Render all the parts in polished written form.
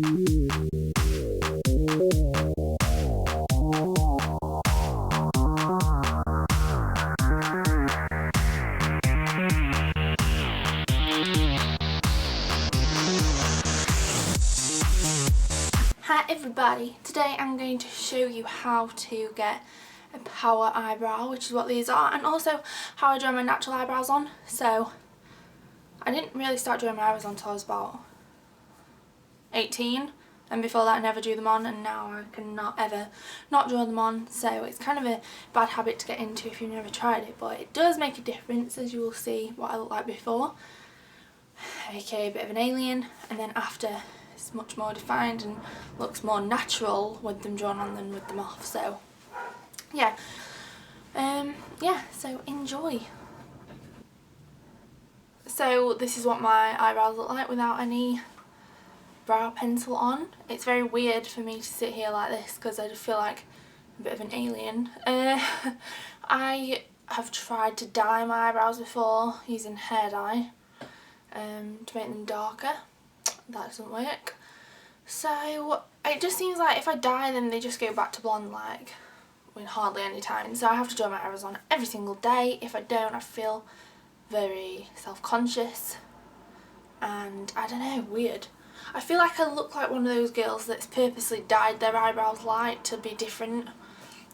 Hi everybody, today I'm going to show you how to get a power eyebrow, which is what these are, and also how I draw my natural eyebrows on. So I didn't really start drawing my eyebrows on until I was about 18, and before that I never drew them on, and now I cannot ever not draw them on. So it's kind of a bad habit to get into if you've never tried it, but it does make a difference, as you will see what I look like before, aka a bit of an alien, and then after it's much more defined and looks more natural with them drawn on than with them off. So yeah, so enjoy. So this is what my eyebrows look like without any brow pencil on. It's very weird for me to sit here like this because I just feel like a bit of an alien. I have tried to dye my eyebrows before using hair dye to make them darker. That doesn't work. So it just seems like if I dye them they just go back to blonde like in hardly any time. So I have to draw my eyebrows on every single day. If I don't, I feel very self-conscious and I don't know, weird. I feel like I look like one of those girls that's purposely dyed their eyebrows light to be different,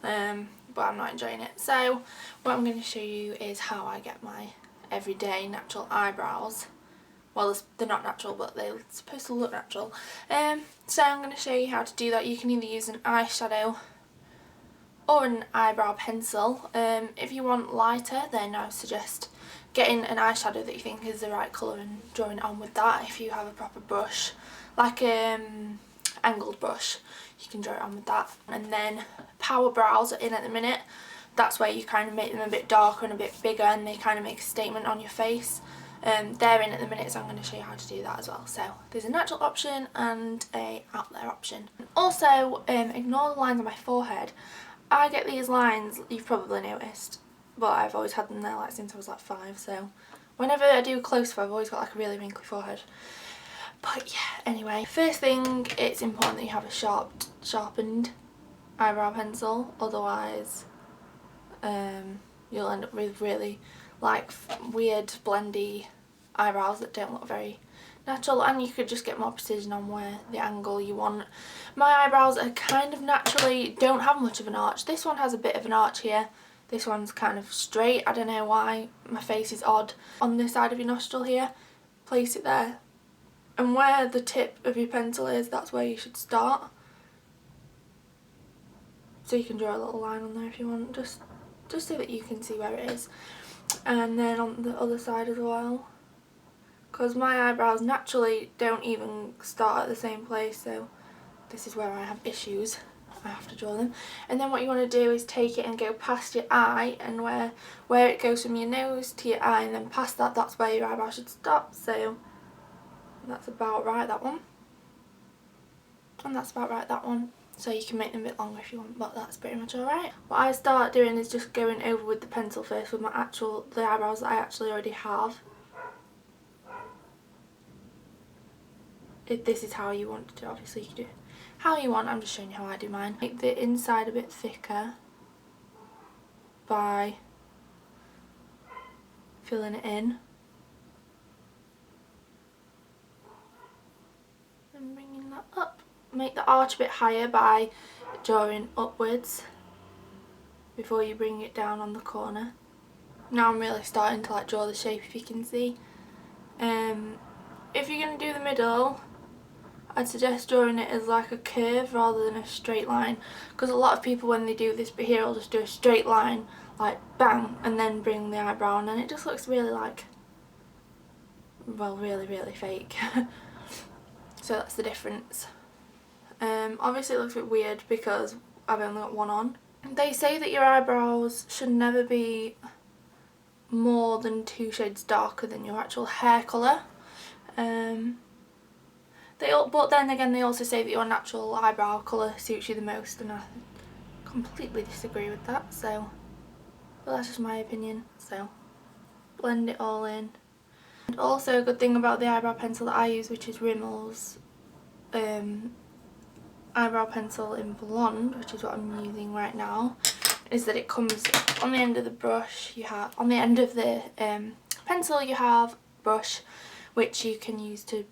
but I'm not enjoying it. So what I'm going to show you is how I get my everyday natural eyebrows. Well, they're not natural, but they're supposed to look natural. So I'm going to show you how to do that. You can either use an eyeshadow or an eyebrow pencil. If you want lighter, then I would suggest getting an eyeshadow that you think is the right colour and drawing it on with that. If you have a proper brush, like angled brush, you can draw it on with that. And then power brows are in at the minute. That's where you kind of make them a bit darker and a bit bigger, and they kind of make a statement on your face. They're in at the minute, so I'm going to show you how to do that as well. So there's a natural option and a out there option. Also, ignore the lines on my forehead. I get these lines, you've probably noticed, but I've always had them there like since I was like 5, so whenever I do a close-up I've always got like a really wrinkly forehead. But yeah, anyway, first thing, it's important that you have a sharpened eyebrow pencil, otherwise you'll end up with really like weird blendy eyebrows that don't look very natural, and you could just get more precision on where the angle you want. My eyebrows are kind of naturally don't have much of an arch. This one has a bit of an arch here. This one's kind of straight. I don't know why. My face is odd. On this side of your nostril here, place it there. And where the tip of your pencil is, that's where you should start. So you can draw a little line on there if you want, just so that you can see where it is. And then on the other side as well, because my eyebrows naturally don't even start at the same place, so this is where I have issues. I have to draw them. And then what you want to do is take it and go past your eye, and where it goes from your nose to your eye and then past that, that's where your eyebrow should stop. So that's about right, that one. And that's about right, that one. So you can make them a bit longer if you want, but that's pretty much alright. What I start doing is just going over with the pencil first with the eyebrows that I actually already have. If this is how you want to do it, obviously you can do it how you want. I'm just showing you how I do mine. Make the inside a bit thicker by filling it in and bringing that up. Make the arch a bit higher by drawing upwards before you bring it down on the corner. Now I'm really starting to like draw the shape, if you can see. If you're going to do the middle, I'd suggest drawing it as like a curve rather than a straight line, because a lot of people when they do this bit here will just do a straight line like bang and then bring the eyebrow on, and it just looks really like, well, really fake. So that's the difference. Obviously it looks a bit weird because I've only got one on. They say that your eyebrows should never be more than 2 shades darker than your actual hair colour. But then again they also say that your natural eyebrow colour suits you the most, and I completely disagree with that, so but that's just my opinion. So blend it all in. And also a good thing about the eyebrow pencil that I use, which is Rimmel's eyebrow pencil in blonde, which is what I'm using right now, is that it comes on the end of the brush. You have on the end of the pencil you have brush, which you can use to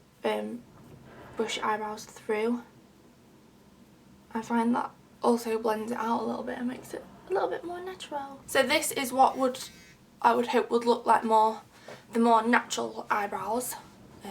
brush your eyebrows through. I find that also blends it out a little bit and makes it a little bit more natural. So this is what I would hope would look like the more natural eyebrows. Do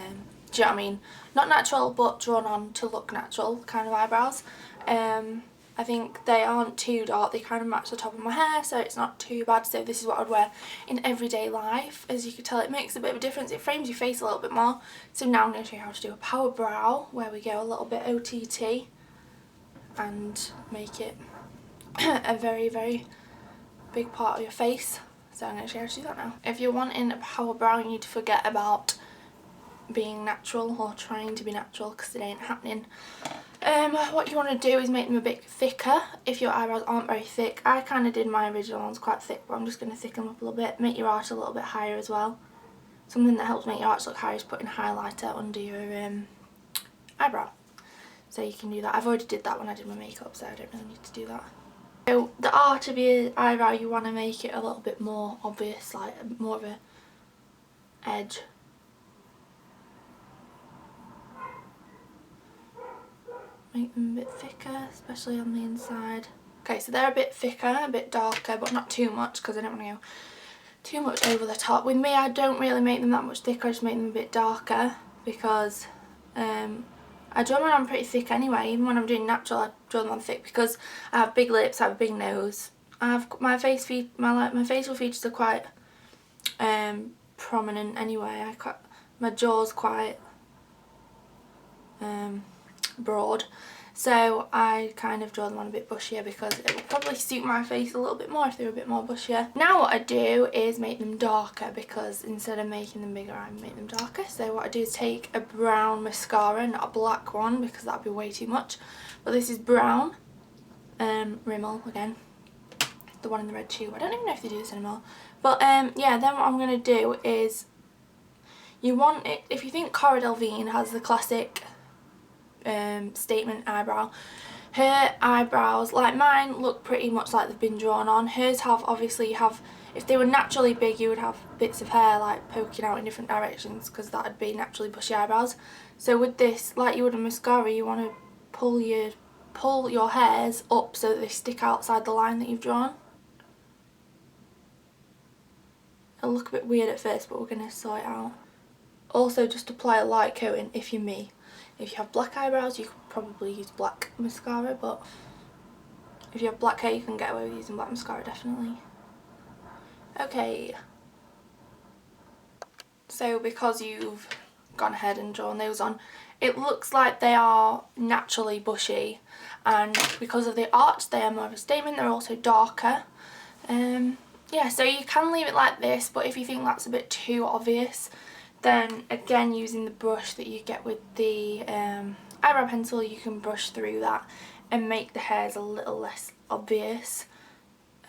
you know what I mean? Not natural, but drawn on to look natural kind of eyebrows. I think they aren't too dark, they kind of match the top of my hair, so it's not too bad. So this is what I'd wear in everyday life. As you can tell, it makes a bit of a difference, it frames your face a little bit more. So now I'm going to show you how to do a power brow, where we go a little bit OTT and make it a very, very big part of your face. So I'm going to show you how to do that now. If you're wanting a power brow, you need to forget about being natural or trying to be natural, because it ain't happening. What you want to do is make them a bit thicker if your eyebrows aren't very thick. I kind of did my original ones quite thick, but I'm just going to thicken them up a little bit. Make your arch a little bit higher as well. Something that helps make your arch look higher is putting highlighter under your eyebrow. So you can do that. I've already did that when I did my makeup, so I don't really need to do that. So the arch of your eyebrow, you want to make it a little bit more obvious, like more of a edge. Make them a bit thicker, especially on the inside. Okay, so they're a bit thicker, a bit darker, but not too much, because I don't want to go too much over the top. With me, I don't really make them that much thicker, I just make them a bit darker, because I draw them on pretty thick anyway. Even when I'm doing natural, I draw them on thick, because I have big lips, I have a big nose. I have my facial features are quite prominent anyway. My jaw's quite broad, so I kind of draw them on a bit bushier, because it will probably suit my face a little bit more if they were a bit more bushier. Now what I do is make them darker, because instead of making them bigger, I make them darker. So what I do is take a brown mascara, not a black one, because that would be way too much, but this is brown, Rimmel again, the one in the red tube. I don't even know if they do this anymore, but yeah, then what I'm going to do is, you want it, if you think Cara Delevingne has the classic statement eyebrow, her eyebrows, like mine, look pretty much like they've been drawn on. Hers have, obviously, if they were naturally big, you would have bits of hair like poking out in different directions, because that would be naturally bushy eyebrows. So with this, like you would a mascara, you want to pull your hairs up so that they stick outside the line that you've drawn. It'll look a bit weird at first, but we're going to sort it out. Also, just apply a light coating if you're me. If you have black eyebrows, you could probably use black mascara, but if you have black hair, you can get away with using black mascara, definitely. Okay. So because you've gone ahead and drawn those on, it looks like they are naturally bushy, and because of the arch, they are more of a statement. They're also darker. Yeah, so you can leave it like this, but if you think that's a bit too obvious, then again, using the brush that you get with the eyebrow pencil, you can brush through that and make the hairs a little less obvious.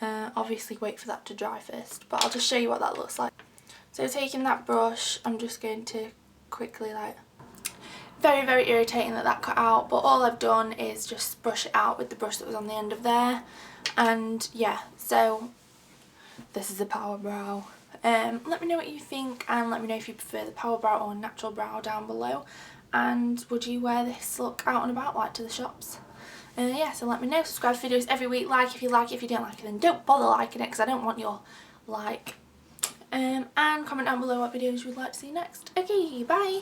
Obviously wait for that to dry first, but I'll just show you what that looks like. So taking that brush, I'm just going to quickly, like, very, very irritating that cut out, but all I've done is just brush it out with the brush that was on the end of there. And yeah, so this is a power brow. Let me know what you think, and let me know if you prefer the power brow or natural brow down below, and would you wear this look out and about, like to the shops? Yeah, so let me know. Subscribe to videos every week. Like if you like it. If you don't like it, then don't bother liking it, because I don't want your like. And comment down below what videos you would like to see next. Okay, bye.